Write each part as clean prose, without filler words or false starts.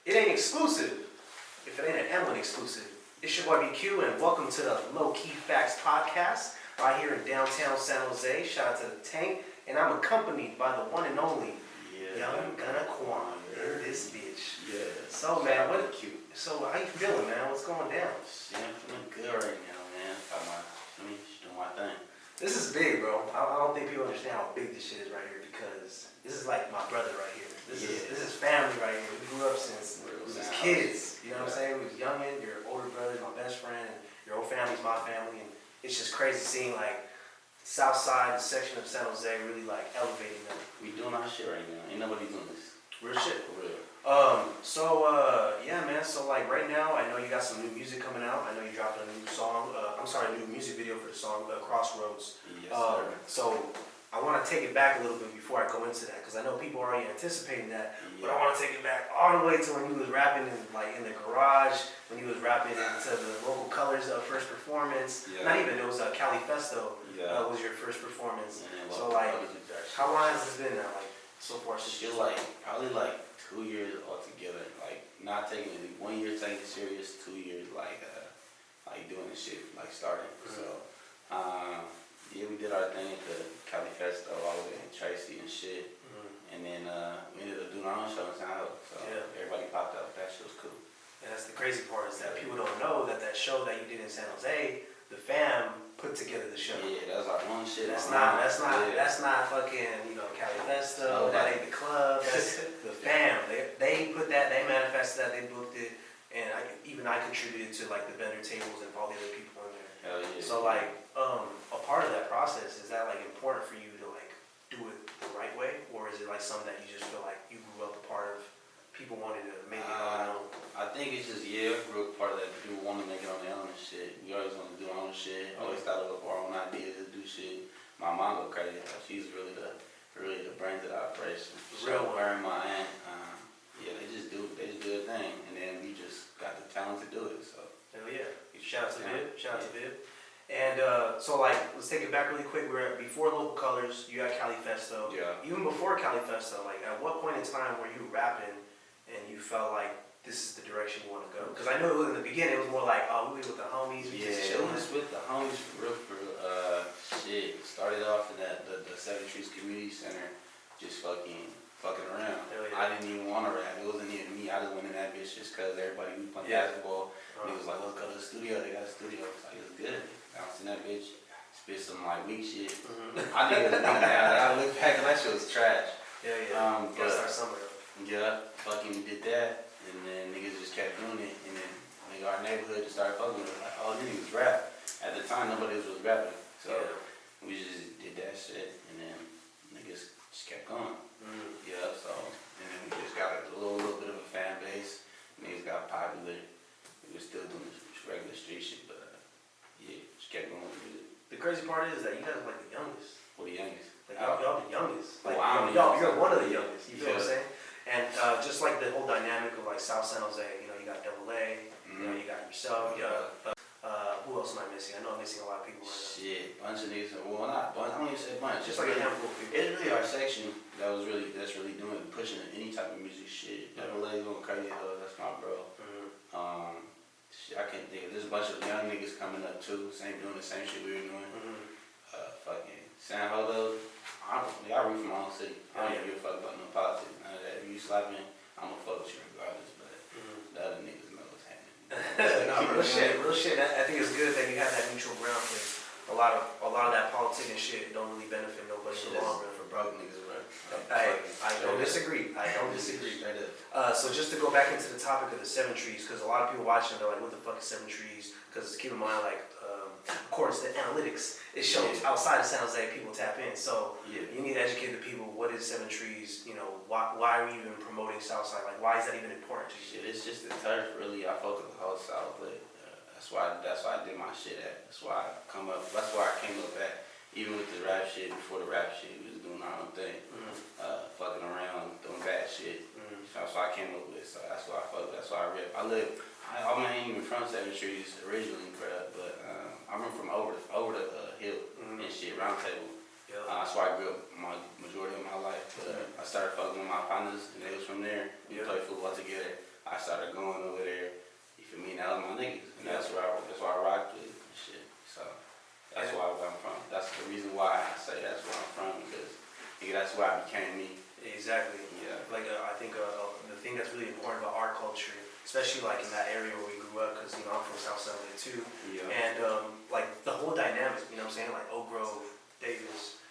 It ain't exclusive if it ain't an Emblem exclusive. It's your boy BQ, and welcome to the Low Key Facts podcast right here in downtown San Jose. Shout out to the Tank, and I'm accompanied by the one and only Ygunna Kwon in this bitch. Yeah. So man, So how you feeling, man? What's going down? Shit, I'm feeling good right now, man. Just doing my thing. This is big, bro. I don't think people understand how big this shit is right here because this is like my brother right here. This is family right here. We grew up since we was kids. You know what I'm saying? We was youngin', your older brother, my best friend, and your whole family's my family, and it's just crazy seeing like South Side, the section of San Jose, really like elevating them. We doing our shit right now. Ain't nobody doing this. Real shit. For real. Yeah, man. So like right now, I know you got some new music coming out. I know you dropped a new song. A new music video for the song Crossroads. Yes, sir. So I want to take it back a little bit before I go into that, because I know people are already anticipating that. Yeah. But I want to take it back all the way to when you was rapping in the garage, when you was rapping into the local colors first performance. Yeah. Not even, it was Cali Festo. Yeah. Was your first performance. Yeah, so like, how long has this been now? Like so far? It's like probably like 2 years altogether. Like not taking it 1 year taking it serious, 2 years like doing this shit, like starting. Mm-hmm. So yeah, we did our thing at the Cali Festo all the way in Tracy and shit. Mm-hmm. And then we ended up doing our own show in San Jose. So everybody popped up. That shit was cool. And that's the crazy part, is that people don't know that show that you did in San Jose, the fam put together the show. Yeah, that was our own shit. That's not fucking, Cali Festo, that ain't the club, that's the fam. They put that, they manifested that, they booked it, and I contributed to like the vendor tables and all the other people in there. Hell yeah. So like, a part of that process, is that like important for you to like do it the right way, or is it like something that you just feel like you grew up a part of, people wanted to make it on their own? I think it's just, real part of that. People want to make it on their own and shit. We always want to do our own shit. Always thought of our own ideas to do shit. My mom go crazy. She's really the brains of the operation. Real one. Her and my aunt, they just do their thing, and then we just got the talent to do it. So hell yeah! Shout out to Viv. And so like, let's take it back really quick. Before Local Colors, you had Cali Festo. Yeah. Even before Cali Festo, like at what point in time were you rapping and you felt like this is the direction you want to go? Because I know in the beginning it was more like, we was with the homies, we just chilling. It was with the homies for real. Shit. Started off in the Seven Trees Community Center, just fucking around. Yeah. I didn't even want to rap. It wasn't even me. I just went in that bitch just because everybody was playing basketball. He was like, let's go to the studio. They got a studio. I was like, it's good. Bouncing that bitch, spit some like weak shit. Mm-hmm. I didn't even think that. I look back and that shit was trash. Yeah. Gotta start somewhere. Yeah, fucking did that, and then niggas just kept doing it, and then our neighborhood just started fucking with it. Like, oh, these niggas rap. At the time, nobody was rapping, so we just did that shit, and then niggas just kept going. Mm-hmm. Yeah, so and then we just got a little bit of a fan base. Niggas got popular. We were still doing this regular street shit, but just kept going with it. The crazy part is that you guys are like the youngest. What the youngest? Like y'all the youngest. Like you're one of the youngest. You feel what I'm saying? And just like the whole dynamic of like South San Jose, you got Double A, you got yourself. Who else am I missing? I know I'm missing a lot of people right now. Shit, bunch of niggas. Well, not bunch. I don't even say bunch. Just like a handful of people. It's really our section that's really doing pushing any type of music shit. Double A going crazy though. That's my bro. Mm-hmm. Shit, I can't think of. There's a bunch of young niggas coming up too, doing the same shit we were doing. Mm-hmm. Fucking San Jose. I root for my own city. I don't give a fuck about no politics. None of that. If you slapping, I'm gonna fuck with you regardless. But the other niggas know what's happening. No, real shit. I think it's good that you have that neutral ground, because a lot of that politics and shit don't really benefit nobody in the long run. For broke niggas, right? I don't disagree. So just to go back into the topic of the Seven Trees, because a lot of people watching, they're like, what the fuck is Seven Trees? Because keep in mind, like, according to the analytics, it shows outside of San Jose people tap in. So you need to educate the people. What is Seven Trees? Why are we even promoting Southside? Like, why is that even important to you? Shit, it's just the turf. Really, I focus the whole South, but that's why I did my shit at. That's why I came up at. Even with the rap shit, before the rap shit, we was doing our own thing, fucking around, doing bad shit. That's what I came up with. So that's why I fuck. That's why I rip. I ain't even from Seven Trees originally, but I'm from over the hill and shit, Round Table. That's where I grew up my majority of my life. I started fucking with my partners, and they was from there. We played football together. I started going over there. You feel me? And that was my niggas, and that's where I rocked with and shit. So that's where I'm from. That's the reason why I say that's where I'm from, because nigga, that's where I became me. Exactly. Yeah. Like I think the thing that's really important about our culture, especially like in that area where we grew up, because I'm from South San Jose too, and like the whole dynamic, what I'm saying, like Oak Grove, Davis,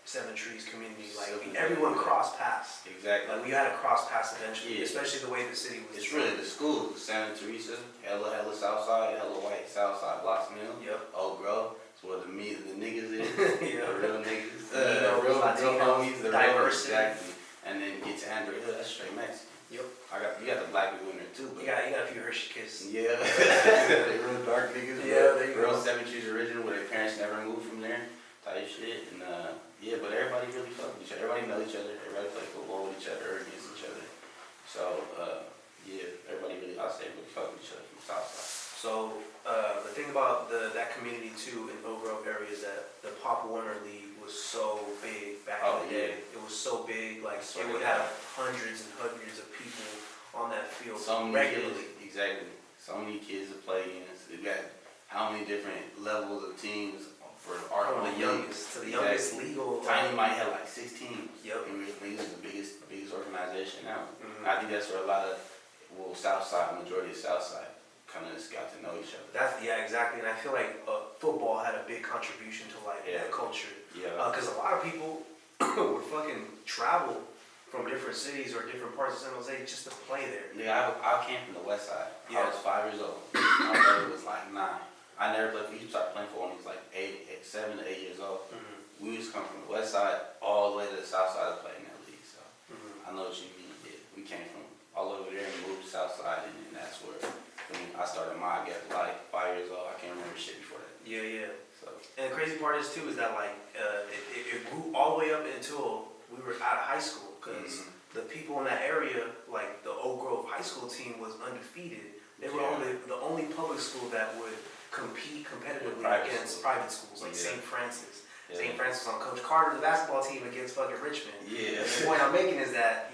Seven Trees community, like everyone crossed paths. Exactly. Like we had to cross paths eventually, especially the way the city was. It's really the school, Santa Teresa, hella South Side, hella white South Side, Blossom Hill, Oak Grove. Where the niggas is, the real niggas, real homies, the diversity. Real, exactly. And then get to Andrew Hill, that's straight Mexican. Yep. You got the black people in there too. But you got a few Hershey kids. Yeah. They real dark niggas. Yeah, they real 7 Trees original where their parents never moved from there, type shit. And but everybody really fuck with each other. Everybody know each other. Everybody play football with each other or against each other. So everybody really, I say, really fuck with each other from the South Side. So the thing about that community too in Oak Grove area is that the Pop Warner League was so big back in the day. It was so big, like it would have hundreds and hundreds of people on that field regularly. Kids, exactly. So many kids to play against. They got how many different levels of teams for our from the youngest to the youngest legal. Tiny might have like 6 teams. Yep. And League is the biggest organization now. Mm-hmm. I think that's where a lot of South Side, majority of South Side, kind of just got to know each other. Exactly, and I feel like football had a big contribution to like that culture. Yeah. Because a lot of people would fucking travel from different cities or different parts of San Jose just to play there. Yeah, I came from the West Side. Yeah. I was 5 years old. My brother was like 9. I never played. We started playing football when he was like 7 to 8 years old. Mm-hmm. We used to come from the West Side all the way to the South Side to play in that league. So I know what you mean. Yeah, we came from all over there and moved to South Side, and that's where. I started my, I guess, like 5 years old. I can't remember shit before that. Yeah. So, and the crazy part is too is that like it grew all the way up until we were out of high school, because the people in that area, like the Oak Grove High School team, was undefeated. They were the only public school that would compete competitively against private schools, like St. Francis. St. Francis on Coach Carter's basketball team against fucking Richmond. Yeah. And the point I'm making is that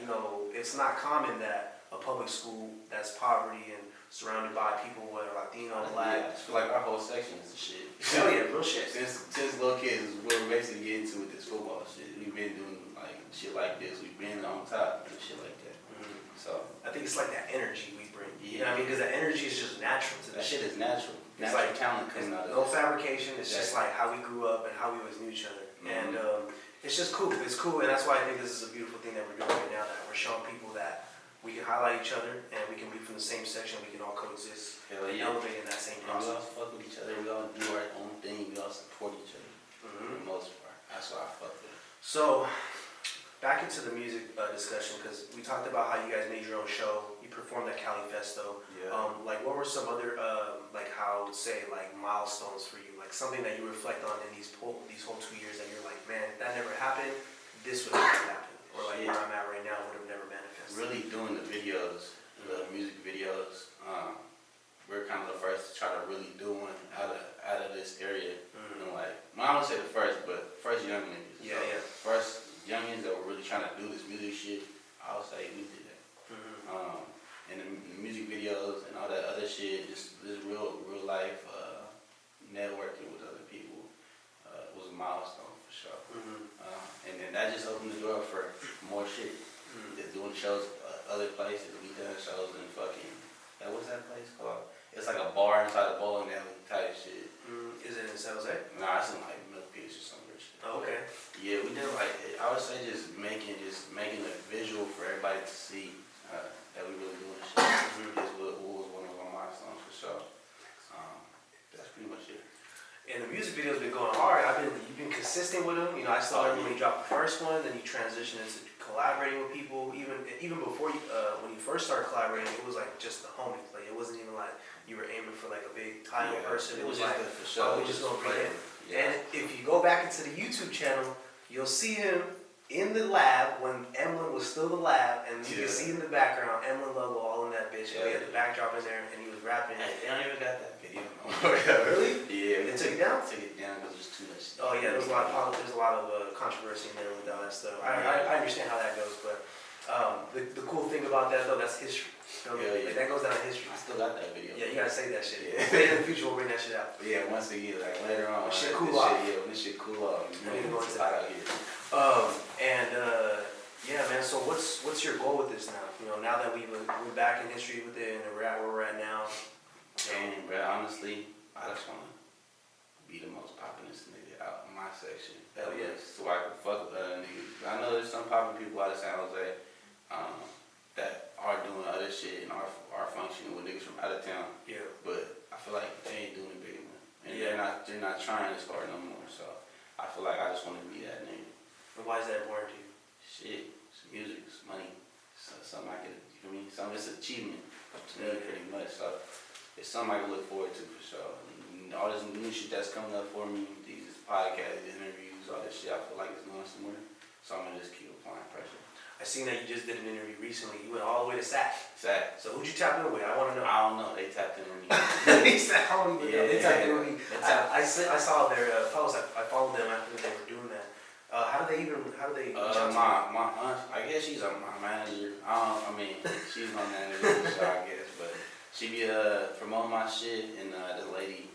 it's not common that a public school that's poverty and surrounded by people who are Latino, Black. I just feel like our whole section is the shit. Oh yeah, real shit. Since little kids is what we're basically getting into with this football shit. We've been doing like shit like this. We've been on top and shit like that. Mm-hmm. So I think it's like that energy we bring. You know what I mean? Because that energy is just natural to that shit is natural. It's natural like talent coming out of no fabrication. It's just like how we grew up and how we always knew each other. Mm-hmm. And it's just cool. It's cool, and that's why I think this is a beautiful thing that we're doing right now. That we're showing people that we can highlight each other, and we can be from the same section. We can all coexist and elevate in that same process. We all fuck with each other. We all do our own thing. We all support each other for the most part. That's why I fuck with it. So, back into the music discussion, because we talked about how you guys made your own show. You performed at Cali Festo. Yeah. Like, what were some other, like, how I would say, like, milestones for you? Like, something that you reflect on in these whole 2 years that you're like, man, if that never happened, this would have happened. Or, like, where I'm at right now would have never manifested. Really doing the videos, the music videos, we're kind of the first to try to really do one out of this area. Mm-hmm. And like, I don't say the first, but first young niggas. Yeah, so first youngins that were really trying to do this music shit, I would say we did that. Mm-hmm. And the music videos and all that other shit, just this real life networking with other people was a milestone for sure. Mm-hmm. And then that just opened the door for more shit. Mm-hmm. Doing shows other places. We done shows in fucking, what's that place called? It's like a bar inside a bowling alley type shit. Is it in San Jose? Nah, it's in like Milpitas or some weird shit. Oh, okay. Yeah, we did like, I would say just making a visual for everybody to see that we really doing shit. Is what was one of our milestones for sure. That's pretty much it. And the music video's been going hard. You've been consistent with them. I saw when you dropped the first one, then you transitioned into collaborating with people. Even before you, when you first started collaborating, it was like just the homies. Like it wasn't even like you were aiming for like a big title person. It was like, for sure. We just gonna bring him. And if you go back into the YouTube channel, you'll see him in the lab when Emlyn was still the lab, and you can see in the background Emlyn logo all in that bitch. And we had the backdrop in there, and he was rapping. Hey, they don't even got that video. Really? Yeah. They took it down? Took it down because there's too much. Oh yeah, there's a lot of controversy in there with all that stuff. I understand how that goes, but the cool thing about that though, that's history. Like, that goes down in history. I still got that video. Yeah, you gotta say that shit. Yeah. Later in the future, we'll bring that shit out. Yeah, once a year, like later on. When shit cool off. When this shit cool off. I need to go into hot out here. Yeah, man. So what's your goal with this now? You know, now that we're back in history with it and we're at where we're at now. And bro, honestly, I just wanna be the most populous nigga out in my section. Hell yeah. So I can fuck with other niggas. I know there's some popular people out of San Jose that are doing other shit and are functioning with niggas from out of town. Yeah. But I feel like they ain't doing the big one. And Yeah. they're not trying as hard no more. So I feel like I just wanna be that nigga. And why is that important to you? Shit, it's music, it's money. So something I can, you feel me? It's achievement to me pretty much. So it's something I can look forward to for sure. And all this new shit that's coming up for me, these podcasts, interviews, all this shit, I feel like it's going somewhere. So I'm gonna just keep applying pressure. I seen that you just did an interview recently. You went all the way to SAC. SAC. So who'd you tap in with? I want to know. I don't know. They tapped in with me. He said, I don't even know. They tapped in with me. I saw their post. I followed them after they were doing that. How do they reach out to you? My aunt, I guess she's my manager. I mean, she's my manager, so I guess. But she be promoting my shit, and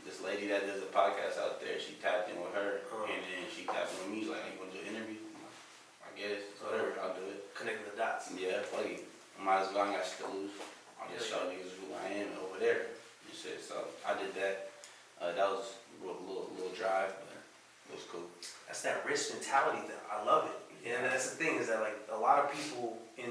this lady that does a podcast out there, she tapped in with her, and then she tapped in with me. She's like, "You want to do an interview?" I'm like, I guess, whatever, I'll do it. Connecting the dots. Yeah, fuck it. I might as well, I ain't got shit to lose. I'll just show niggas who I am over there. And shit. So I did that. That was a little drive, but it was cool. That's that risk mentality that I love it. And that's the thing is that like a lot of people in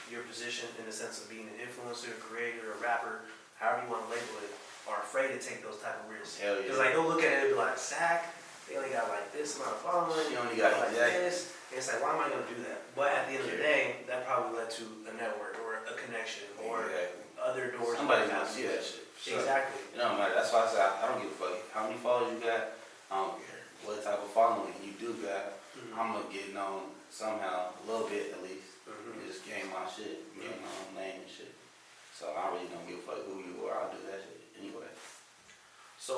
your position, in the sense of being an influencer, creator, a rapper, however you want to label it, are afraid to take those type of risks. Hell yeah. Because like they'll look at it and be like, Zach, they only got like this amount of following. She only got like exactly. this. And it's like, why am I gonna do that? But at the end of the day, that probably led to a network or a connection or other doors. Somebody's gonna see that shit. Sure. Exactly. You know, man, that's why I say I don't give a fuck how many followers you got. I don't care what type of following you do got. I'm gonna get known somehow, a little bit at least, and just gain my shit, gain my own name and shit. So I really don't give a fuck who you are. I'll do that shit anyway. So,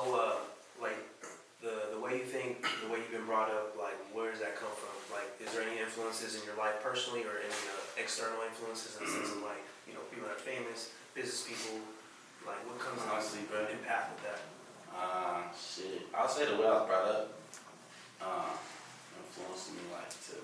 like, the way you think, the way you've been brought up, like, where does that come from? Like, is there any influences in your life personally or any external influences in the sense of, like, you know, people that are famous, business people, like, what comes Honestly, bro, in path with that? Shit. I'll say the way I was brought up influenced me, like, to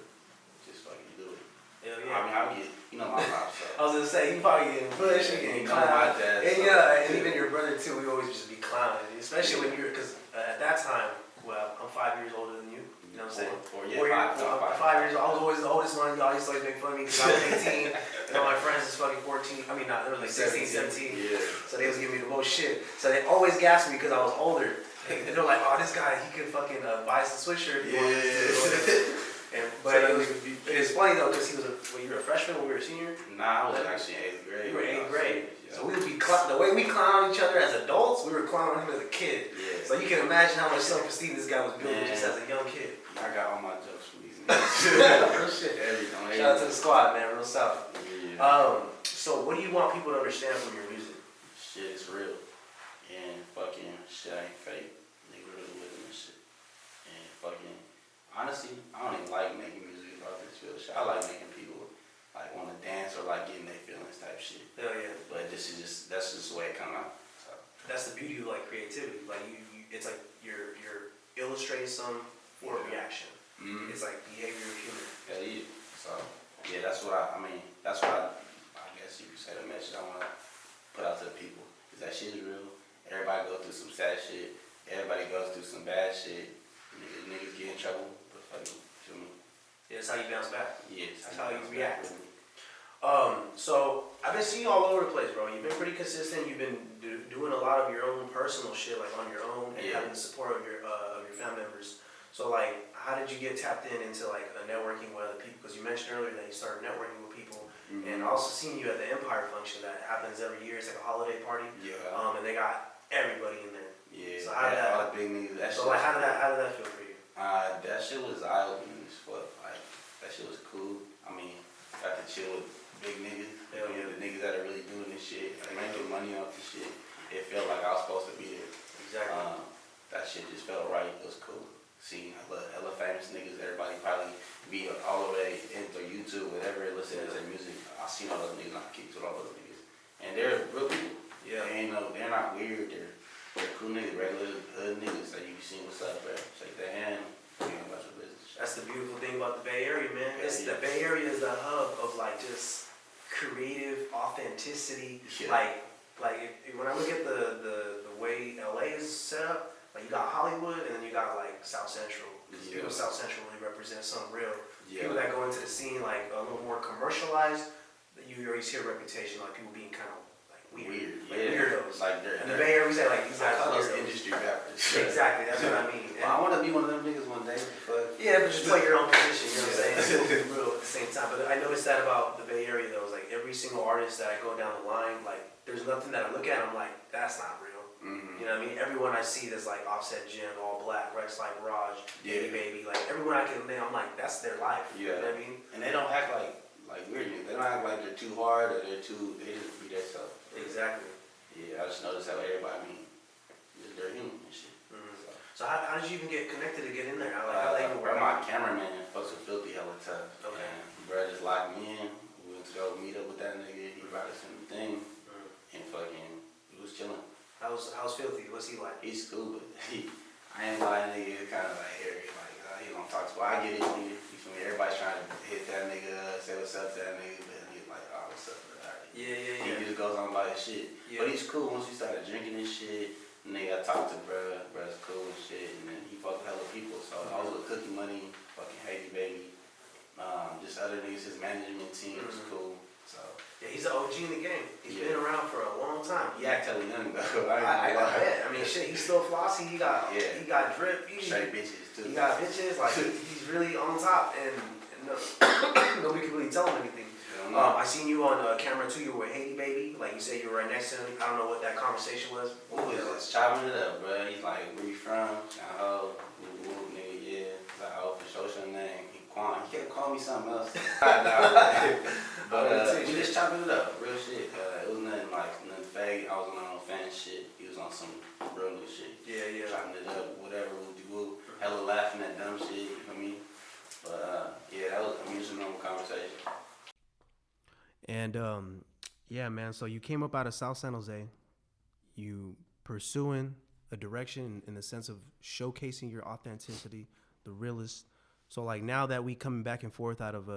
just fucking do it. Hell yeah. I mean, I'll get, you know, my pop, so. I was gonna say, you probably getting push, you getting clowned. And yeah, and even your brother too, we always just be clowning, especially when you're, because at that time, well, I'm 5 years older than you, you know what I'm saying? Five years old, I was always the oldest one, y'all used to always make fun of me because I was 18, and all my friends was fucking 14, I mean, they were like 16, 17, yeah. So they was giving me the most shit. So they always gassed me because I was older. And they're like, oh, this guy, he could fucking buy us a sweatshirt if you wanted to. But it was funny though, because he was you were a freshman when we were a senior? Nah, I was actually in 8th grade. You were in 8th grade. Yeah. So we would be, the way we clown each other as adults, we were clowning him as a kid. Yeah. So you can imagine how much self-esteem this guy was building just as a young kid. I got all my jokes from these niggas. Real shit. Everything. Shout out to the squad, man. Real south. Yeah. So what do you want people to understand from your music? Shit is real. And fucking shit ain't fake. Nigga really living this shit. And fucking, honestly, I don't even like making music about this feel shit. I like making people like want to dance or like getting their feelings type shit. Hell yeah. But that's just the way it come out. So. That's the beauty of like creativity. Like it's like you're illustrating some for a reaction. Mm-hmm. It's like behavior of humor. Hell yeah. So yeah, that's what I guess you could say the message I want to put out to the people. Is that shit is real. Everybody goes through some sad shit. Everybody goes through some bad shit. Niggas get in trouble. But fuck you. Feel me? Yeah, that's how you bounce back. Yeah. That's how you react. So I've been seeing you all over the place, bro. You've been pretty consistent. You've been doing a lot of your own personal shit, like on your own, and having the support of your family members. So like, how did you get tapped into like networking with other people? Because you mentioned earlier that you started networking with people, and I also seen you at the Empire function that happens every year. It's like a holiday party. Yeah. And they got everybody in there. Yeah. So how did that? All the big niggas. So like, how did that feel for you? That shit was eye opening as fuck. Like that shit was cool. I mean, got to chill with big niggas. You know, the niggas that are really doing this shit, like making money off this shit. It felt like I was supposed to be there. Exactly. That shit just felt right. It was cool. Seeing hella famous niggas, everybody probably be all the way into YouTube, whatever, listening to their music. I seen all those niggas, I kicked with all those niggas. And they're real people. Yeah. They're not weird. They're cool niggas, regular hood niggas. So you see what's up, bro. Shake their hand. About your business. That's the beautiful thing about the Bay Area, man. The Bay Area is the hub of like just creative authenticity. Yeah. Like when I look at the way LA is set up, like you got Hollywood and then you got like South Central. Because people in South Central really represent something real. Yeah. People that go into the scene like a little more commercialized, you always hear a reputation like people being kind of like weird. Like weirdos. Like and the Bay Area, we say like these guys are industry rappers. Exactly, that's what I mean. Well, I want to be one of them niggas one day. But yeah, but just play your own position, you know what I'm saying? Real at the same time. But I noticed that about the Bay Area though, is like every single artist that I go down the line, like there's nothing that I look at, I'm like, that's not real. Mm-hmm. You know what I mean? Everyone I see that's like Offset Jim, all black, right? It's like Raj, Baby, like everyone I can name, I'm like, that's their life. Yeah. You know what I mean? And they don't act like weird. They don't act like they're too hard or they just be themselves. Exactly. Yeah, I just noticed how everybody, they're human and shit. Mm-hmm. So how did you even get connected to get in there? How they even work? My cameraman fucks with Philthy hella tough. Okay. And bro just locked me in. We went to go meet up with that nigga. He brought us in the thing. And fucking, we was chilling. How's Philthy? What's he like? He's cool, but I ain't lying, nigga. Kind of like airy. Like, he don't talk to me. I get it, nigga. You feel me? Everybody's trying to hit that nigga, say what's up to that nigga. But he's like, oh, what's up, bro? Yeah. He just goes on about his shit. Yeah. But he's cool once he started drinking and shit. Nigga, I talked to bruh's cool and shit, and then he fucked with hella people. So I was with Cookie Money, fucking Haiti Baby, just other niggas. His management team was cool. So yeah, he's an OG in the game. He's been around for a long time. He act hella young though. I bet. I mean, shit, he's still flossy. He got drip. Straight bitches too. He got bitches. Like he's really on top, and nobody can really tell him anything. I seen you on camera too. You were with Haiti Baby. Like you said, you were right next to him. I don't know what that conversation was. What was it? Chopping it up, bro. He's like, where you from? Oh, nigga, yeah. Like, oh, for sure, your name. He Kwon. He kept calling me something else. But we just chopping it up, real shit. It was nothing fake. I wasn't on no fan shit. He was on some real new shit. Yeah. Chopping it up, whatever, woo. Hella laughing at dumb shit, you feel me? But that was a normal conversation. And yeah, man. So you came up out of South San Jose. You pursuing a direction in the sense of showcasing your authenticity, the realest. So like now that we coming back and forth out of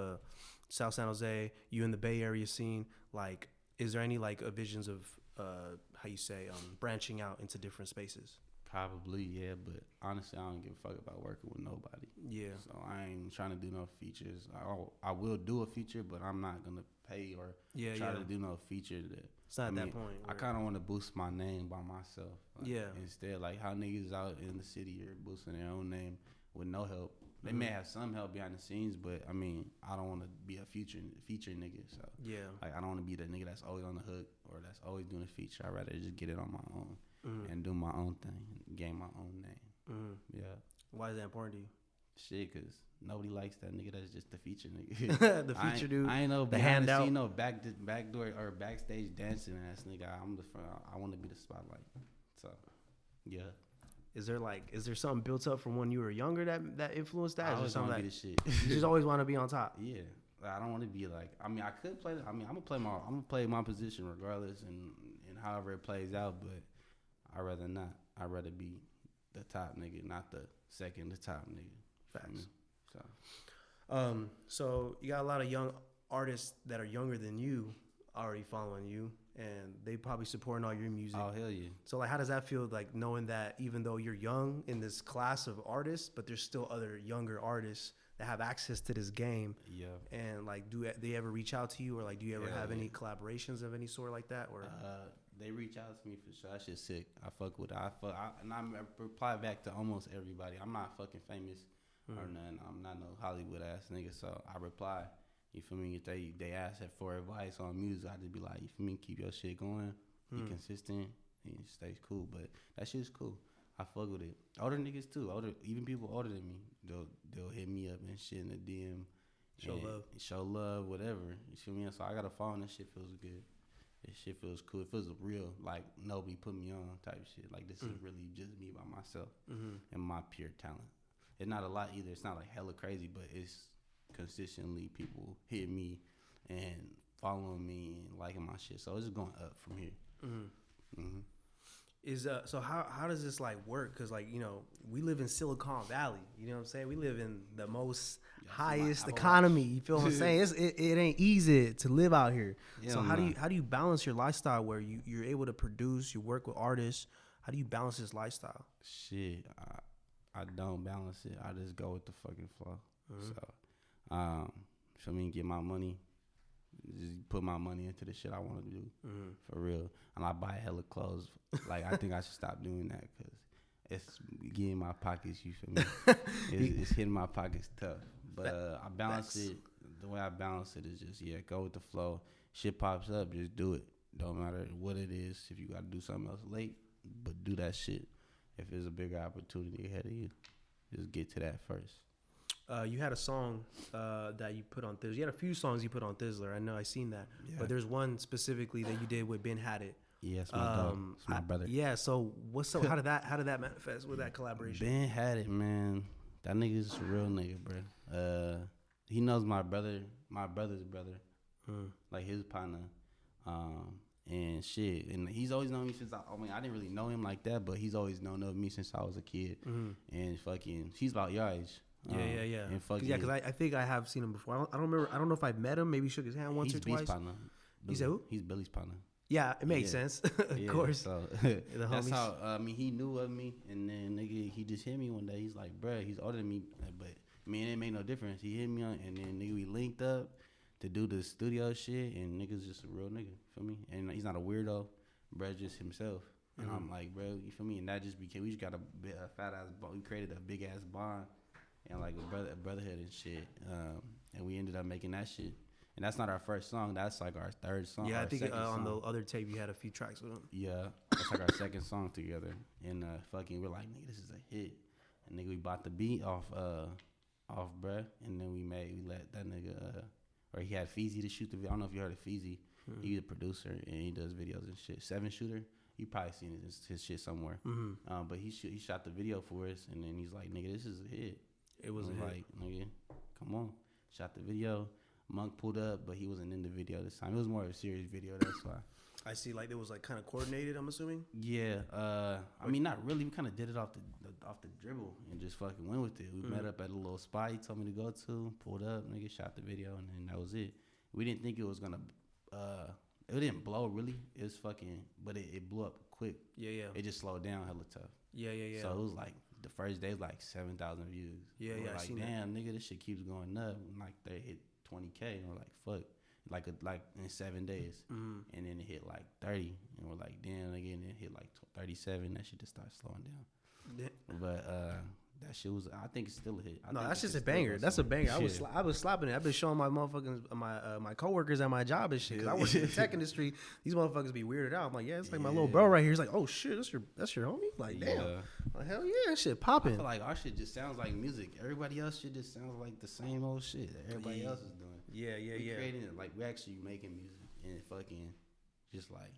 South San Jose, you in the Bay Area scene, like, is there any like visions of branching out into different spaces? Probably, yeah, but honestly, I don't give a fuck about working with nobody. Yeah. So I ain't trying to do no features. I will do a feature, but I'm not gonna pay or try to do no feature. It's not that point. I kind of want to boost my name by myself. Instead, like how niggas out in the city are boosting their own name with no help. They may have some help behind the scenes, but I mean, I don't want to be a feature nigga. So like I don't want to be the nigga that's always on the hook or that's always doing a feature. I'd rather just get it on my own. And do my own thing, gain my own name. Yeah. Why is that important to you? Shit, cause nobody likes that nigga. That's just the feature nigga. The feature dude. I ain't know the handout. You know, backdoor or backstage dancing ass nigga. I'm the front. I want to be the spotlight. So, yeah. Is there something built up from when you were younger that influenced that? I always want to be the shit. You just always want to be on top. Yeah. I don't want to be like. I mean, I could play. I mean, I'm gonna play my position regardless, and however it plays out, but. I'd rather not. I'd rather be the top nigga, not the second to top nigga. Facts. So you got a lot of young artists that are younger than you already following you, and they probably supporting all your music. Oh, hell yeah. So like, how does that feel, like knowing that even though you're young in this class of artists, but there's still other younger artists that have access to this game? Yeah. And like, do they ever reach out to you, or like, do you ever have any collaborations of any sort like that? Or they reach out to me for sure. That shit's sick. I fuck with it. And I reply back to almost everybody. I'm not fucking famous or nothing. I'm not no Hollywood ass nigga. So I reply. You feel me? If they ask for advice on music, I just be like, you feel me? Keep your shit going. Be consistent. And it stays cool. But that shit's cool. I fuck with it. Older niggas too. Even people older than me. They'll hit me up and shit in the DM. Show love, whatever. You feel me? So I got a phone. That shit feels good. This shit feels cool. It feels real, like nobody put me on type shit. Like this is really just me by myself and my pure talent. It's not a lot either. It's not like hella crazy, but it's consistently people hit me and following me and liking my shit. So it's just going up from here. Is so how does this like work? Because like, you know, we live in Silicon Valley. You know what I'm saying? We live in the most highest economy. You feel what I'm saying? It ain't easy to live out here. Yeah, so how do you balance your lifestyle where you're able to produce, you work with artists? How do you balance this lifestyle? Shit, I don't balance it. I just go with the fucking flow. So, for me, get my money, just put my money into the shit I want to do, for real. And I buy hella clothes. Like, I think I should stop doing that because it's getting my pockets, you feel me? It's hitting my pockets tough. But I balance it. The way I balance it is just, go with the flow. Shit pops up, just do it. Don't matter what it is. If you got to do something else late, but do that shit. If there's a bigger opportunity ahead of you, just get to that first. You had a song that you put on Thizzler. You had a few songs you put on Thizzler. I know I seen that. Yeah. But there's one specifically that you did with Ben Had It. Yeah, it's my dog. It's my brother. Yeah, so what's up? How did that manifest with that collaboration? Ben Had It, man. That nigga's a real nigga, bro. He knows my brother's brother. Like his partner. And shit. And he's always known me since I didn't really know him like that, but he's always known of me since I was a kid. And fucking, he's about your age. Yeah. And fucking, because I think I have seen him before. I don't remember. I don't know if I met him. Maybe shook his hand once or twice. Partner. You said who? He's Billy's partner. Yeah, it makes sense. Of course. So that's how. He knew of me, and then nigga, he just hit me one day. He's like, bruh, he's older than me, but it didn't make no difference. He hit me on, and then nigga, we linked up to do the studio shit, and nigga's just a real nigga, feel me? And he's not a weirdo, bruh, just himself. And I'm like, bro, you feel me? And that just became, we just got a fat ass bond. We created a big ass bond and like a brotherhood and shit. And we ended up making that shit. And that's not our first song. That's like our third song. Yeah, I think on the other tape you had a few tracks with him. Yeah, that's like our second song together. And fucking, we're like, nigga, this is a hit. And nigga, we bought the beat off bruh. And then we let that nigga, or he had Philthy to shoot the video. I don't know if you heard of Philthy. He's a producer and he does videos and shit. 7 Shooter. You probably seen his shit somewhere. But he shot the video for us, and then he's like, nigga, this is a hit. It was a hit. Like, nigga, come on. Shot the video. Monk pulled up, but he wasn't in the video this time. It was more of a serious video, that's why. I see, like, it was like kind of coordinated, I'm assuming. Yeah, I mean, not really. We kind of did it off the dribble and just fucking went with it. We met up at a little spot he told me to go to, pulled up, nigga, shot the video, and then that was it. We didn't think it was gonna, it didn't blow really. It was fucking, but it blew up quick. Yeah. It just slowed down hella tough. Yeah. So it was like, the first day was like 7,000 views. Yeah. Like, damn, nigga, this shit keeps going up. And like, they hit 20K, and we're like, fuck. Like in 7 days. And then it hit like 30, and we're like, damn, again, it hit like 37. That shit just started slowing down. But that shit was, I think it's still a hit. No, that's just a banger. That's a banger. I was slapping it. I've been showing my motherfuckers, my coworkers at my job and shit. Cause I work in the tech industry. These motherfuckers be weirded out. I'm like, yeah, it's like my little bro right here. He's like, oh shit, that's your homie. Like, damn. Like, hell yeah, that shit popping. I feel like our shit just sounds like music. Everybody else shit just sounds like the same old shit that everybody else is doing. We creating it, like, we actually making music and fucking just like,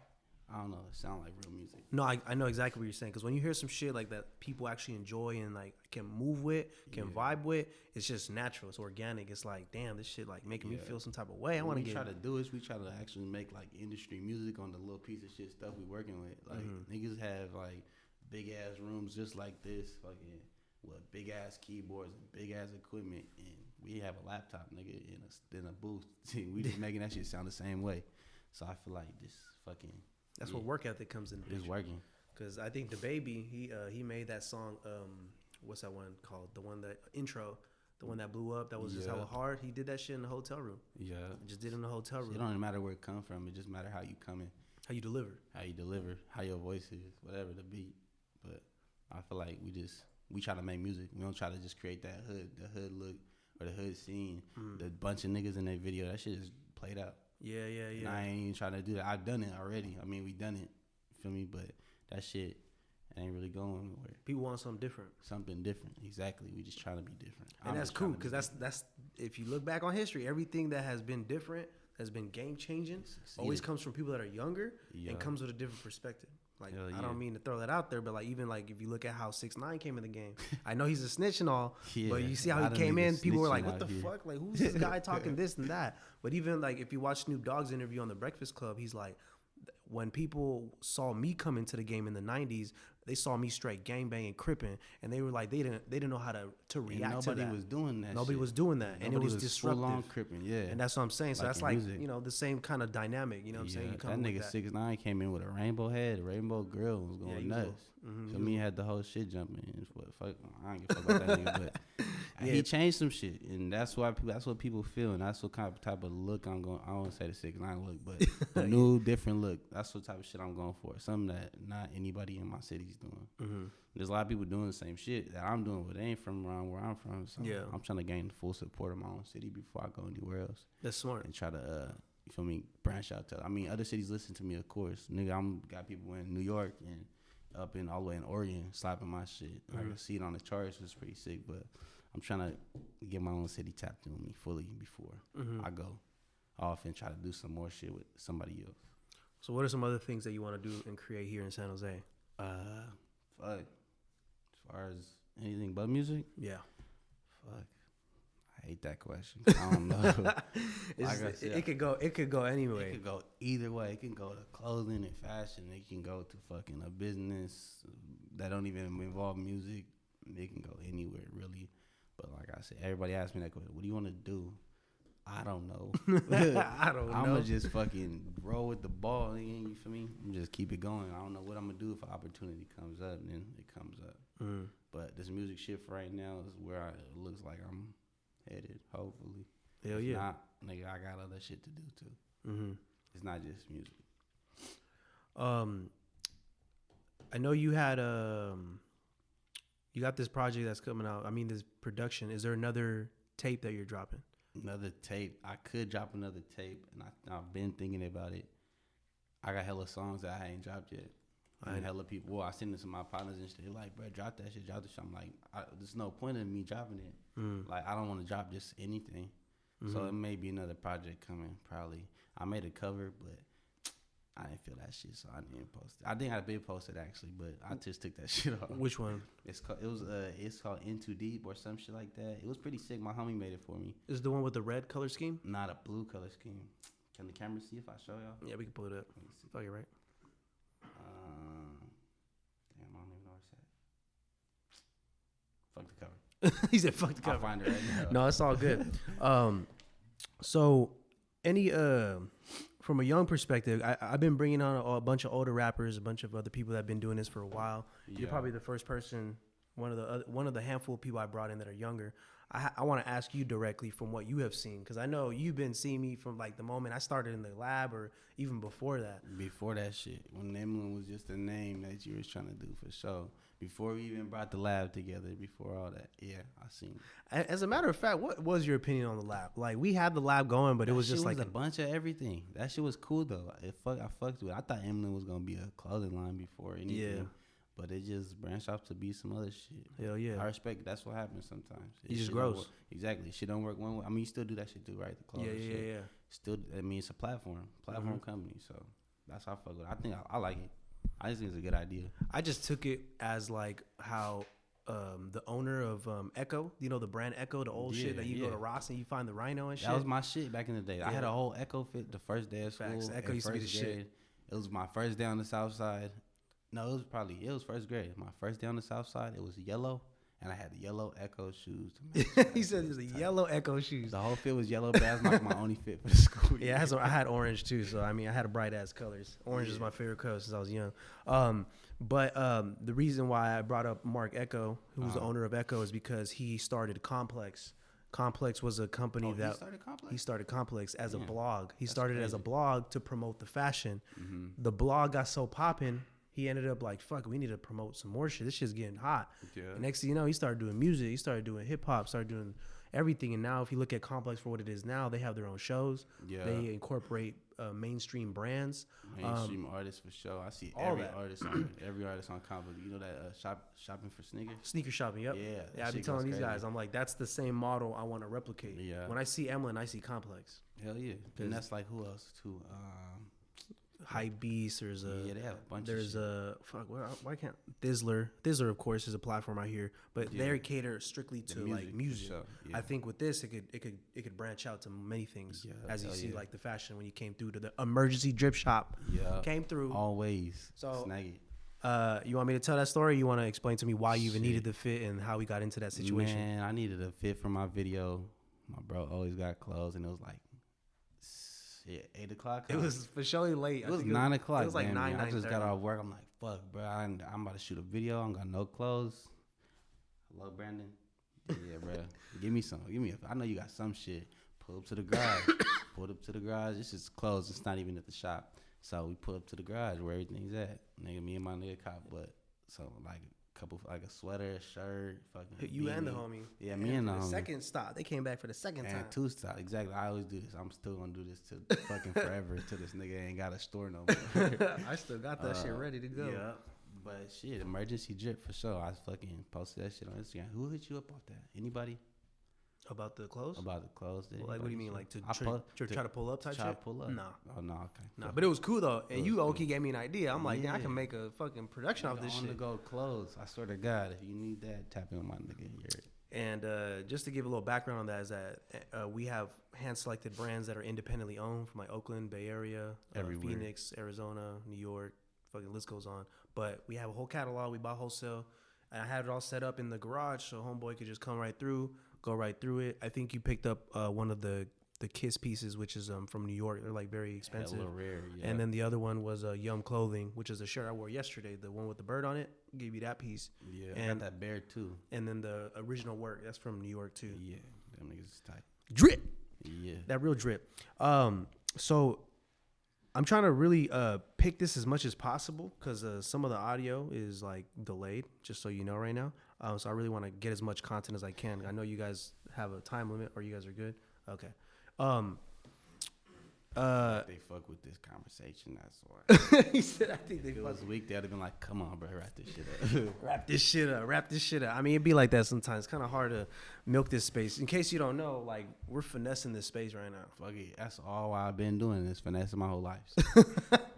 I don't know, it sound like real music. No, I know exactly what you're saying. Because when you hear some shit like that people actually enjoy and like can move with, can vibe with, it's just natural. It's organic. It's like, damn, this shit like making me feel some type of way. I want to get. What we try to do is we try to actually make like industry music on the little piece of shit stuff we working with. Like niggas have like big ass rooms just like this, fucking with big ass keyboards and big ass equipment, and we have a laptop, nigga, in a booth. We just making that shit sound the same way. So I feel like this fucking. That's where work ethic comes in. It's working. Because I think the Baby, he made that song. What's that one called? The one that intro, the one that blew up. That was just hella hard. He did that shit in the hotel room. Yeah, just did it in the hotel room. It don't matter where it come from. It just matter how you come in, how you deliver, how your voice is, whatever the beat. But I feel like we try to make music. We don't try to just create that the hood look or the hood scene. The bunch of niggas in that video, that shit is played out. Yeah. And I ain't even trying to do that. I've done it already. I mean, we done it. Feel me? But that shit ain't really going anywhere. People want something different. Something different. Exactly. We just trying to be different. And that's cool because that's if you look back on history, everything that has been different, has been game changing, always comes from people that are younger and comes with a different perspective. Like, Hell I yeah. don't mean to throw that out there, but like even like if you look at how 6ix9ine came in the game, I know he's a snitch and all, Yeah, but you see a how lot he of came in. niggas People were snitching like, "What out the here." fuck? Like, who's this guy talking this and that?" But even like if you watch Snoop Dogg's interview on the Breakfast Club, he's like, when people saw me come into the game in the '90s, they saw me straight gangbanging, cripping, and they were like, they didn't know how to react to that. Nobody was doing that. Nobody shit. was doing that, and it Nobody was full on disruptive. cripping, yeah. And that's what I'm saying. So Like that's in like music. you know the same kind of dynamic. You know what I'm saying? You that come nigga with that. 6ix9ine came in with a rainbow head, a rainbow grill, was Yeah, going he was nuts. Mhm, So he me had the whole shit jumping. It's what fuck. I don't give a fuck about that nigga, but Yeah. he changed some shit, and that's why people. That's what people feel, and that's what kind of type of look I'm going. I don't want to say the 6ix9ine look, but the new different look. That's what type of shit I'm going for. Something that not anybody in my city's doing. Mhm. There's a lot of people doing the same shit that I'm doing, but they ain't from around where I'm from. So Yeah. I'm trying to gain the full support of my own city before I go anywhere else That's smart. and try to, you feel me, branch out to. I mean, other cities listen to me, of course. Nigga, I'm got people in New York and up in all the way in Oregon slapping my shit. I can see it on the charts. It's pretty sick, but I'm trying to get my own city tapped in with me fully before I go off and try to do some more shit with somebody else. So what are some other things that you want to do and create here in San Jose? Fuck. As far as anything but music, Yeah. fuck. I hate that question. I don't know. Like I said, It could go. It could go anyway. it could go either way. It can go to clothing and fashion. It can go to fucking a business that don't even involve music. It can go anywhere, really. But like I said, everybody asks me that question. What do you want to do? I don't know. I don't know. I'm going to just fucking roll with the ball. You feel me? And just keep it going. I don't know what I'm going to do if an opportunity comes up. And then it comes up. But this music shift right now is where it looks like I'm headed, hopefully. Hell If yeah. not, nigga, I got other shit to do too. It's not just music. I know you had you got this project that's coming out. I mean, this production. Is there another tape that you're dropping? Another tape. I could drop another tape, and I've been thinking about it. I got hella songs that I ain't dropped yet. And hella people. Well, I send it to my partners and shit. They're like, bro, drop that shit, drop this shit. I'm like, there's no point in me dropping it. Like, I don't want to drop just anything. So it may be another project coming, probably. I made a cover, but I didn't feel that shit, so I didn't post it. I think I did post it actually, but I just took that shit off. Which one? It's called In Too Deep or some shit like that. It was pretty sick. My homie made it for me. Is the one with the red color scheme? Not a blue color scheme. Can the camera see if I show y'all? Yeah, we can pull it up. Let me see. Oh, you're right. Damn, I don't even know where it's at. Fuck the cover. He said, "Fuck the I'll cover." find it right now. No, it's all good. So any from a young perspective, I've been bringing on a bunch of older rappers, a bunch of other people that have been doing this for a while. You're Yeah. probably the first person, one of the handful of people I brought in that are younger. I want to ask you directly from what you have seen, because I know you've been seeing me from like the moment I started in the lab or even before that. Before that shit, when Emlyn was just a name that you was trying to do for sure. Before we even brought the lab together, before all that, yeah, I seen it. As a matter of fact, what was your opinion on the lab? Like, we had the lab going, but it was just like a bunch of everything. That shit was cool though. I fucked with it. I thought Emlyn was gonna be a clothing line before anything. Yeah. But it just branched off to be some other shit. Hell yeah. I respect. That's what happens sometimes. It just shit grows. don't work- Exactly. Shit don't work one way. I mean, you still do that shit too, right? The clothing shit. Yeah. Still, I mean, it's a platform company. So that's how I fuck with it. I think I like it. I just think it's a good idea. I just took it as like how the owner of Echo, you know, the brand Echo, the old shit that you go to Ross and you find the Rhino and shit. That was my shit back in the day. I had a whole Echo fit the first day of school. Facts. Echo in used to be the first shit. grade. It was my first day on the south side. No, it was first grade. My first day on the south side, it was yellow, and I had the yellow Echo shoes. To match. He said there's a yellow Echo shoes. The whole fit was yellow, but that's like my only fit for the school. Yeah, I had orange too. So I mean, I had a bright ass colors. Orange is my favorite color since I was young. But the reason why I brought up Mark Echo, who's the owner of Echo, is because he started Complex. Complex was a company that he started Complex as a blog. He started it as a blog to promote the fashion. The blog got so popping, he ended up like, fuck, we need to promote some more shit. This shit's getting hot. Yeah. And next thing you know, he started doing music. He started doing hip hop, started doing everything. And now if you look at Complex for what it is now, they have their own shows. Yeah. They incorporate mainstream brands. Mainstream artists for sure. I see all every that. artist on Convos. You know that shopping for sneakers? Sneaker shopping, yep. Yeah, that I be shit telling goes these crazy. guys, I'm like, that's the same model I want to replicate. Yeah. When I see Emlyn, I see Complex. Hell yeah. And that's like who else too? Hype Beast. There's a Yeah, they have a bunch. There's of shit. fuck. Why can't Thizzler, of course, is a platform out here, but they cater strictly The to like music. for sure, yeah. I think with this, it could branch out to many things. Yeah, as you hell see, yeah. like the fashion when you came through to the emergency drip shop, Yeah, came through. always. So- Snag it. You want me to tell that story? Or you want to explain to me why you even Shit. needed the fit and how we got into that situation? Man, I needed a fit for my video. My bro always got clothes, and it was like 8 o'clock. It was for sure late. It was 9 o'clock. It was like damn near. 9. I just got off work. I'm like, fuck, bro. I'm about to shoot a video. I don't got no clothes. Hello, Brandon. Yeah, bro. Give me some. I know you got some shit. Pull up to the garage. Pulled up to the garage. It's just closed. It's not even at the shop. So we pull up to the garage where everything's at. Nigga, me and my nigga cop, but so like a couple, like a sweater, a shirt, fucking. You and the beanie. homie. Yeah, me and the for homie. second stop. They came back for the second time. And 2 stop. Exactly. I always do this. I'm still gonna do this till fucking forever till this nigga ain't got a store no more. I still got that shit ready to go. Yeah. But shit, emergency drip for sure. I fucking posted that shit on Instagram. Who hit you up off that? Anybody? About the clothes? About the clothes? Well, like, what do you mean? Like to I try po- to pull up type try to shit? pull up? Nah. Oh no, okay. Nah, but it was cool though. And It you was okay gave me an idea. I'm like, yeah, I Yeah. can make a fucking production off this on shit. the go clothes. I swear to God, if you need that, tap in with my nigga. And just to give a little background on that is that we have hand-selected brands that are independently owned from like Oakland, Bay Area, Everywhere. Phoenix, Arizona, New York, fucking list goes on. But we have a whole catalog. We buy wholesale. And I had it all set up in the garage so homeboy could just come right through, go right through it. I think you picked up one of the Kiss pieces, which is from New York. They're like very expensive. Hella rare. Yeah. And then the other one was Yum Clothing, which is a shirt I wore yesterday, the one with the bird on it. Gave you that piece. yeah, I and- got that bear too. And then the original work, that's from New York too. Yeah, them niggas is tight. Drip. Yeah. That real drip. So I'm trying to really pick this as much as possible because some of the audio is like delayed, just so you know right now. So I really want to get as much content as I can. I know you guys have a time limit, or you guys are good. Okay. They fuck with this conversation. That's why. He said, "I think they If it fuck was weak, they'd have been like, "Come on, bro, wrap this shit up." wrap this shit up. Wrap this shit up." I mean, it'd be like that sometimes. It's kind of hard to milk this space. In case you don't know, like we're finessing this space right now. Fuck it. That's all I've been doing is finessing my whole life. So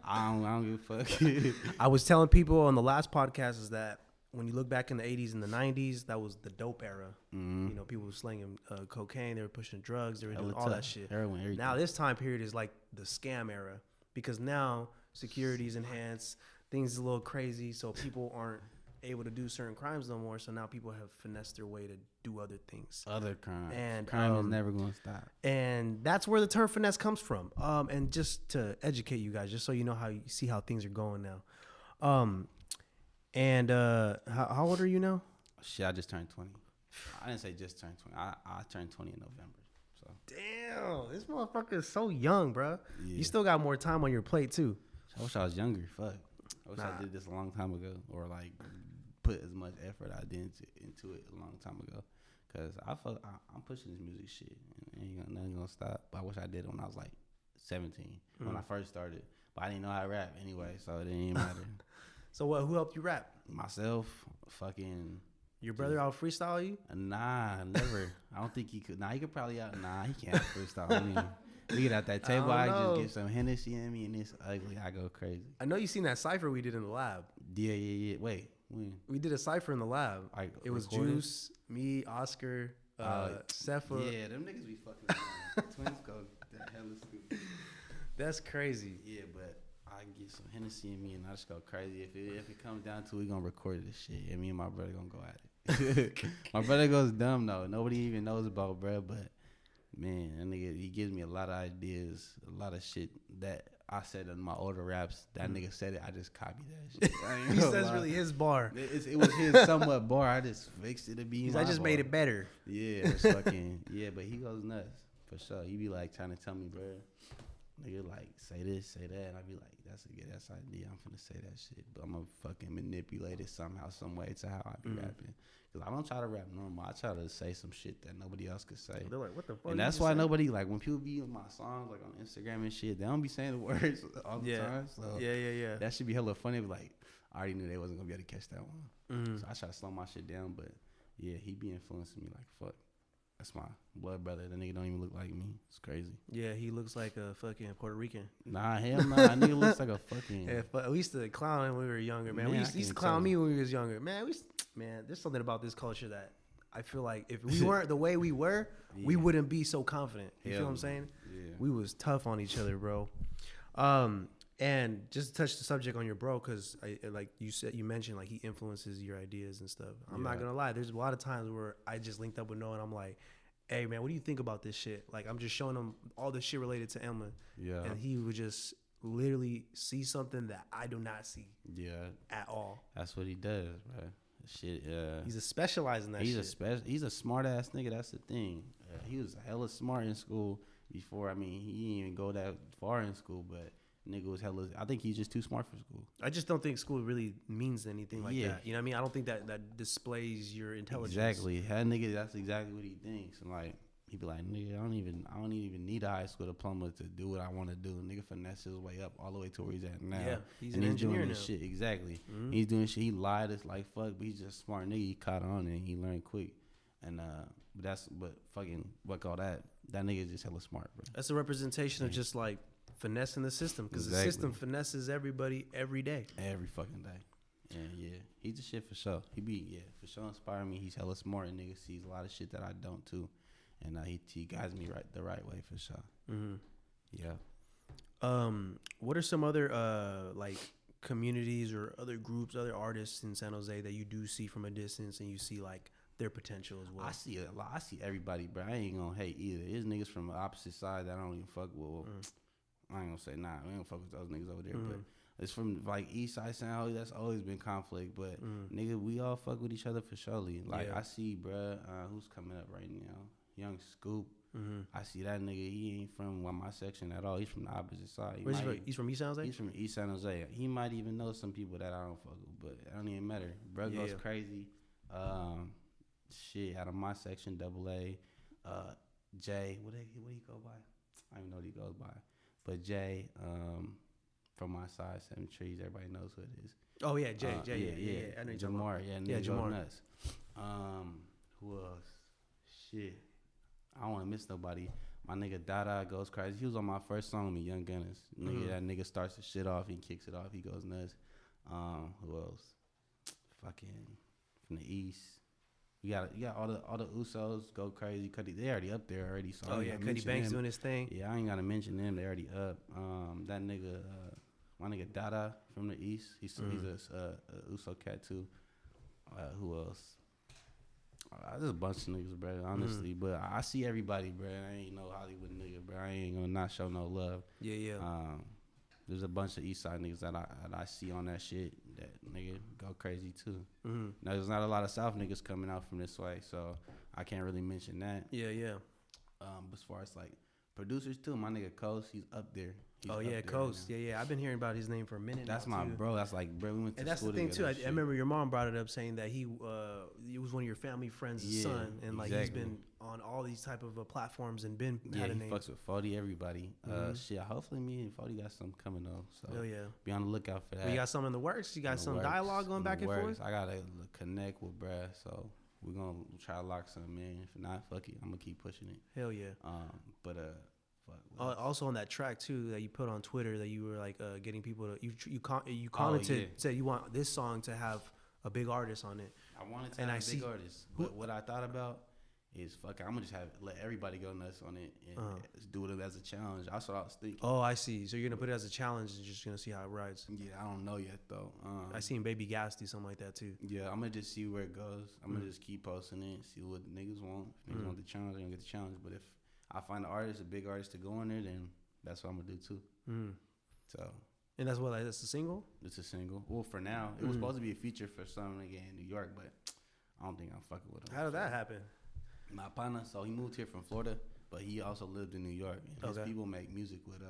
I don't give a fuck. I was telling people on the last podcast is that when you look back in the 80s and the 90s, that was the dope era. Mhm. You know, people were slinging cocaine, they were pushing drugs, they were doing Hella all that tough. shit. Heroin, everything. Now this time period is like the scam era because now security's enhanced, things is a little crazy, so people aren't able to do certain crimes no more. So now people have finessed their way to do other things. Other crimes. And, Crime is never going to stop. And that's where the term finesse comes from. And just to educate you guys, just so you know how you see how things are going now. And how old are you now? Shit, I just turned 20. I didn't say just turned 20. I turned 20 in November. So Damn, this motherfucker is so young, bro. yeah. You still got more time on your plate too. I wish I was younger. Fuck. I wish Nah. I did this a long time ago, or like put as much effort I did into it a long time ago. Cause I'm pushing this music shit. And nothing gonna stop. But I wish I did it when I was like 17 when I first started. But I didn't know how to rap anyway, so it didn't even matter. So what? Who helped you rap? Myself, fucking. Your brother out freestyle you? Nah, never. I don't think he could. Nah, he could probably out. Nah, he can't freestyle. I mean, we get out that table. I don't know. just get some Hennessy in me, and it's ugly. I go crazy. I know you seen that cipher we did in the lab. Yeah. Wait, when? We did a cipher in the lab. I It was recorded? Juice, me, Oscar, Cepha. Yeah, them niggas be fucking around. Twins go that hella stupid. That's crazy. Yeah, but I get some Hennessy in me, and I just go crazy. If it comes down to it, we gonna record this shit, and me and my brother gonna go at it. My brother goes dumb though. Nobody even knows about bro, but man, that nigga, he gives me a lot of ideas, a lot of shit that I said in my older raps. That nigga said it, I just copied that shit. I ain't He gonna says lie. really his bar. It was his somewhat bar. I just fixed it to be. He's my I just made bar. it better. Yeah, it's fucking yeah, but he goes nuts for sure. He be like trying to tell me, bro, nigga, like say this, say that, and I be like, that's a good ass idea. I'm finna say that shit, but I'm gonna fucking manipulate it somehow, some way to how I be rapping. Cause I don't try to rap normal. I try to say some shit that nobody else could say. They're like, what the fuck? And that's why nobody, like, when people be in my songs, like, on Instagram and shit, they don't be saying the words all the time. So Yeah. that should be hella funny. But, like, I already knew they wasn't going to be able to catch that one. So I try to slow my shit down. But, yeah, he be influencing me like fuck. That's my blood brother. The nigga don't even look like me. It's crazy. Yeah, he looks like a fucking Puerto Rican. Nah, hell nah. That nigga looks like a fucking. Yeah, but we used to clown him when we were younger, man. Man, We I used to can't clown tell. me when we was younger, man. Man, there's something about this culture that I feel like if we weren't the way we were, we Yeah. wouldn't be so confident. You feel Hell what I'm no. saying? Yeah. We was tough on each other, bro. And just to touch the subject on your bro, because like you mentioned, like he influences your ideas and stuff. I'm not Yeah. gonna lie. There's a lot of times where I just linked up with Noah and I'm like, hey man, what do you think about this shit? Like I'm just showing him all the shit related to Emma, Yeah. and he would just literally see something that I do not see Yeah. at all. That's what he does, bro. Shit. He's a specialized in that shit. He's a smart ass nigga. That's the thing. He was hella smart in school before. I mean, he didn't even go that far in school, but nigga was hella. I think he's just too smart for school. I just don't think school really means anything like Yeah. that. You know what I mean? I don't think that displays your intelligence. Exactly. That nigga. That's exactly what he thinks. And like, he be like, nigga, I don't even need a high school diploma to do what I want to do. Nigga finesse his way up all the way to where he's at now. Yeah, he's and an he's doing engineer this now. shit. Exactly. Mhm. He's doing shit. He lied. It's like fuck, but he's just a smart nigga. He caught on and he learned quick. And but fucking fuck all that. That nigga is just hella smart, bro. That's a representation of just like finessing the system, because Exactly. the system finesses everybody every day. Every fucking day. And yeah, he's the shit for sure. For sure inspiring me. He's hella smart and nigga sees a lot of shit that I don't too. And he guides me the right way for sure. Mm-hmm. Yeah. What are some other like communities or other groups, other artists in San Jose that you do see from a distance and you see like their potential as well? I see a lot. I see everybody, bro. I ain't gonna hate either. There's niggas from the opposite side that I don't even fuck with. Well, I ain't gonna say nah. We don't fuck with those niggas over there, but it's from like East Side San Jose. That's always been conflict, but nigga, we all fuck with each other for surely. Like Yeah. I see, bruh, who's coming up right now? Young Scoop. I see that nigga. He ain't from my section at all. He's from the opposite side. Where's he from? He's from East San Jose? He's from East San Jose. He might even know some people that I don't fuck with, but it don't even matter. Bro Yeah, goes yeah. crazy. Shit, out of my section, AA. Jay, what he go by? I don't even know what he goes by. But Jay, from my side, 7 Trees. Everybody knows who it is. Oh yeah, Jay. Yeah. I know you're talking about. Jamar, Yeah, nigga Jamar. go nuts. Who else? Shit, I don't want to miss nobody. My nigga Dada goes crazy. He was on my first song with me, Young Gunners. Nigga, that nigga starts the shit off. He kicks it off. He goes nuts. Who else? Fucking from the East. You got all the Usos go crazy. Cuddy, they already up there already. So Oh yeah, Cuddy Banks doing his thing. Yeah, I ain't gotta mention them. They already up. That nigga, my nigga Dada from the East. He's a Uso cat too. Who else? There's a bunch of niggas, bro. Honestly, but I see everybody, bro. I ain't no Hollywood nigga, bro. I ain't gonna not show no love. Yeah. There's a bunch of East Side niggas that I see on that shit that nigga go crazy too. Now there's not a lot of South niggas coming out from this way, so I can't really mention that. Yeah. But as far as like producers too, my nigga Coast, he's up there. He's Oh up yeah, there Coast. right now. Yeah. I've been hearing about his name for a minute. That's now, my too. bro. That's like, bro, we went to And that's the school thing too. together I and shit. remember your mom brought it up, saying that he was one of your family friends' Yeah, son, and like he's exactly. been on all these type of platforms and been Yeah, had a he name. fucks with 40 everybody. Shit, hopefully me and 40 got something coming though. So Oh yeah. be on the lookout for that. You got some in the works. You got In the some works, dialogue going in the back and works. forth. I gotta connect with bruh, so we're gonna try to lock something in. If not, fuck it, I'm gonna keep pushing it. Hell yeah. Fuck. what else? Also on that track too that you put on Twitter that you were like getting people to you Oh, commented yeah. said you want this song to have a big artist on it. I wanted to and have I a big see- artist, but what I thought about is fuck. I'm gonna just let everybody go nuts on it and do it as a challenge. That's what I was thinking. Oh, I see. So you're gonna put it as a challenge and just gonna see how it rides. Yeah, I don't know yet though. I seen Baby Gas do something like that too. Yeah, I'm gonna just see where it goes. I'm gonna just keep posting it, see what niggas want. If niggas want the challenge, they're gonna get the challenge. But if I find an artist, a big artist to go in there, then that's what I'm gonna do too. So And that's what that's a single. it's a single. Well, for now, it was supposed to be a feature for some nigga in New York, but I don't think I'm fucking with him. How did that happen? My partner, so he moved here from Florida, but he also lived in New York. And his Okay. people make music with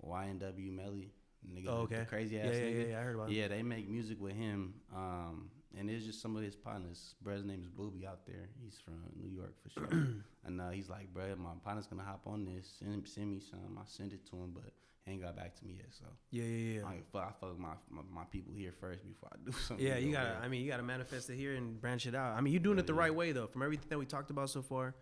YNW Melly, nigga, Oh, okay. the crazy Yeah, ass nigga. yeah. I heard about it. Yeah, they make music with him. And it's just some of his partners. Bruh's name is Booby out there. He's from New York for sure. And he's like, bruh, my partner's gonna hop on this. Send me some. I sent it to him, but he ain't got back to me yet. So Yeah. I fuck with my people here first before I do something. Yeah, you over gotta. there. I mean, you gotta manifest it here and branch it out. I mean, you're doing it the right way though. From everything that we talked about so far,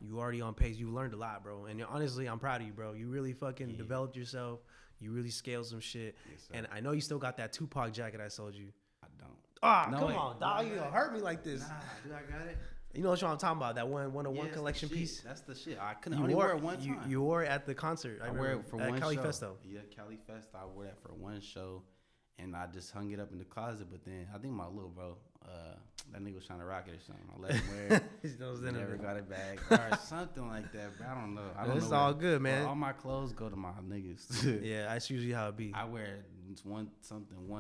You already on pace. You learned a lot, bro. And honestly, I'm proud of you, bro. You really fucking developed yourself. You really scaled some shit. Yes, sir. And I know you still got that Tupac jacket I sold you. I don't. Ah, No, come wait. on, dog. You gonna hurt me like this. Nah, dude, I got it. You know what I'm talking about? That one Yeah, it's collection the shit. piece. That's the shit. I couldn't You only wore wear it one time. You wore it at the concert. I wear it for at one Cali show. Festo. Yeah, Cali Fest. I wore that for one show, and I just hung it up in the closet. But then I think my little bro, that nigga was trying to rock it or something. I let him wear it. Never got it back or something like that. But I don't know. It's all good, man. All my clothes go to my niggas. Yeah, that's usually how it be. I wear it one,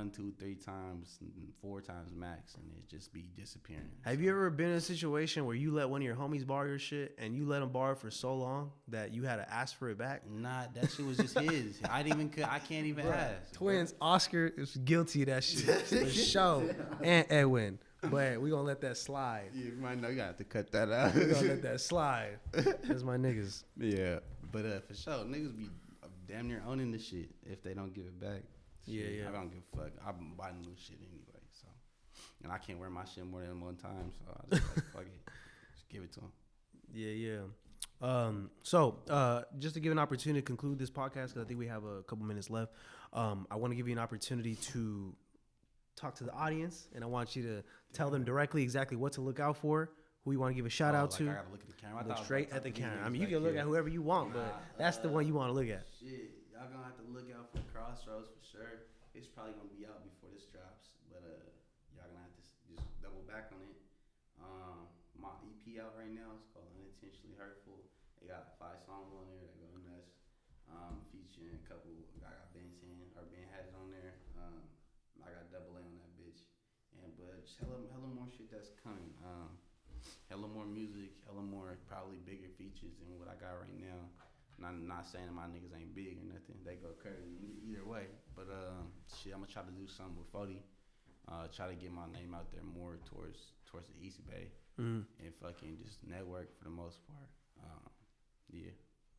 2, 3 times, 4 times max, and it just be disappearing. Have you ever been in a situation where you let one of your homies borrow your shit and you let them borrow it for so long that you had to ask for it back? Nah, that shit was just his. I can't even ask. Twins, Oscar is guilty of that shit for sure, and Edwin. But we gonna let that slide. You might know you got to cut that out. We gonna let that slide. That's my niggas. Yeah, but for sure, niggas be damn near owning the shit if they don't give it back. Yeah, Shit, yeah. I don't give a fuck. I'm buying new shit anyway, so. And I can't wear my shit more than one time, so I just like, fuck it. Just give it to them. Yeah. So just to give an opportunity to conclude this podcast, because I think we have a couple minutes left, I want to give you an opportunity to talk to the audience, and I want you to tell them directly exactly what to look out for, who you want to give a shout out to. I gotta look at the camera. Look straight at the camera. I mean, you can look at whoever you want, but that's the one you want to look at. Shit, y'all gonna have to look out for Crossroads for sure. It's probably gonna be out before this drops, but y'all gonna have to just double back on it. My EP out right now. It's called Unintentionally Hurtful. They got 5 songs on there that go nuts. Featuring a couple. I got Ben had it on there. I got Double A on that bitch. But just hella more shit that's coming. Hella more music, hella more probably bigger features than what I got right now. Not saying that my niggas ain't big or nothing. They go crazy either way. But shit, I'm gonna try to do something with Philthy. Try to get my name out there more towards the East Bay and fucking just network for the most part. Yeah,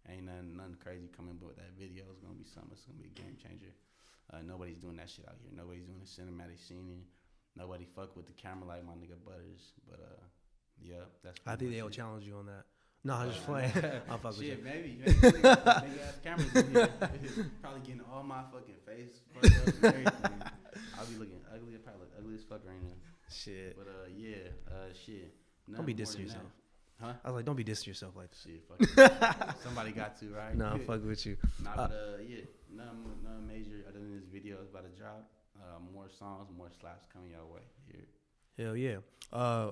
ain't nothing crazy coming, but that video is gonna be something. It's gonna be a game changer. Nobody's doing that shit out here. Nobody's doing the cinematic scene. Nobody fuck with the camera like my nigga Butters. But yeah, that's. I think they'll challenge you on that. No, I'm just playing. I'll fuck with you. Shit, maybe big ass cameras in here. Probably getting all my fucking face fucked up and everything. I'll be looking ugly. I probably look ugly as fuck right now. Shit. But yeah, shit. Don't be dissing yourself. Huh? I was like, don't be dissing yourself like that. Shit, fuck it. Somebody got to, right? Nah, fuck with you. Nah, but yeah, nothing major other than this video is about to drop. More songs, more slaps coming your way here. Hell yeah.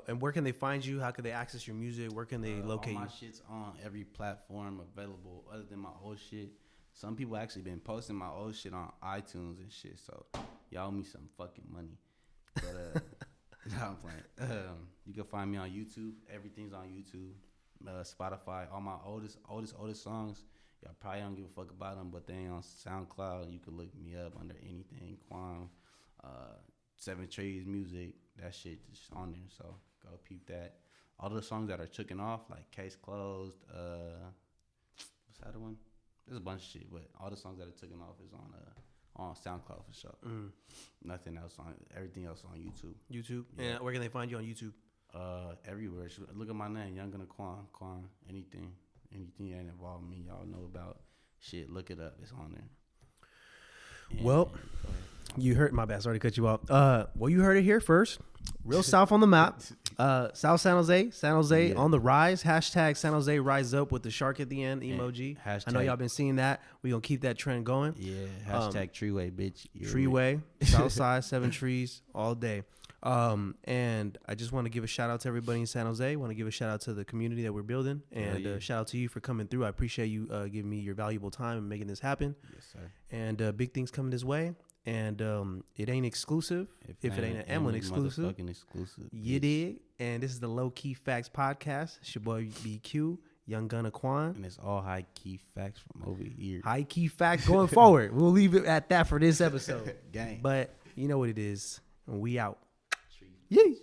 And where can they find you? How can they access your music? Where can they locate all my you? shit's on every platform available other than my old shit. Some people actually been posting my old shit on iTunes and shit, so y'all owe me some fucking money. But no, I'm playing. You can find me on YouTube. Everything's on YouTube. Spotify. All my oldest songs. Y'all probably don't give a fuck about them, but they ain't on SoundCloud. You can look me up under anything. Kwon, 7 Trees Music. That shit just on there. So go peep that. All the songs that are taken off, like Case Closed. What's that one? There's a bunch of shit, but all the songs that are taken off is on SoundCloud for sure. Nothing else on. Everything else on YouTube. YouTube. Yeah. And where can they find you on YouTube? Everywhere. Look at my name, Ygunna Kwon. Anything that involve me, y'all know about. Shit, look it up. It's on there. And, Well, you heard my bad. Sorry to cut you off. Well, you heard it here first. Real South on the map. South San Jose Yeah. on the rise. Hashtag San Jose rise up with the shark at the end emoji. Hashtag, I know y'all been seeing that. We gonna keep that trend going. Yeah. Hashtag Treeway, bitch. Treeway, Southside, 7 Trees, all day. And I just want to give a shout out to everybody in San Jose. Want to give a shout out to the community that we're building, and shout out to you for coming through. I appreciate you giving me your valuable time and making this happen. Yes, sir. And big things coming this way. And it ain't exclusive. If it ain't an Emlyn exclusive, you dig. And this is the Low Key Facts podcast. It's your boy BQ, Ygunna Kwon. And it's all high key facts from over here. High key fact going forward. We'll leave it at that for this episode. Gang. But you know what it is. And we out. Tree. Yee.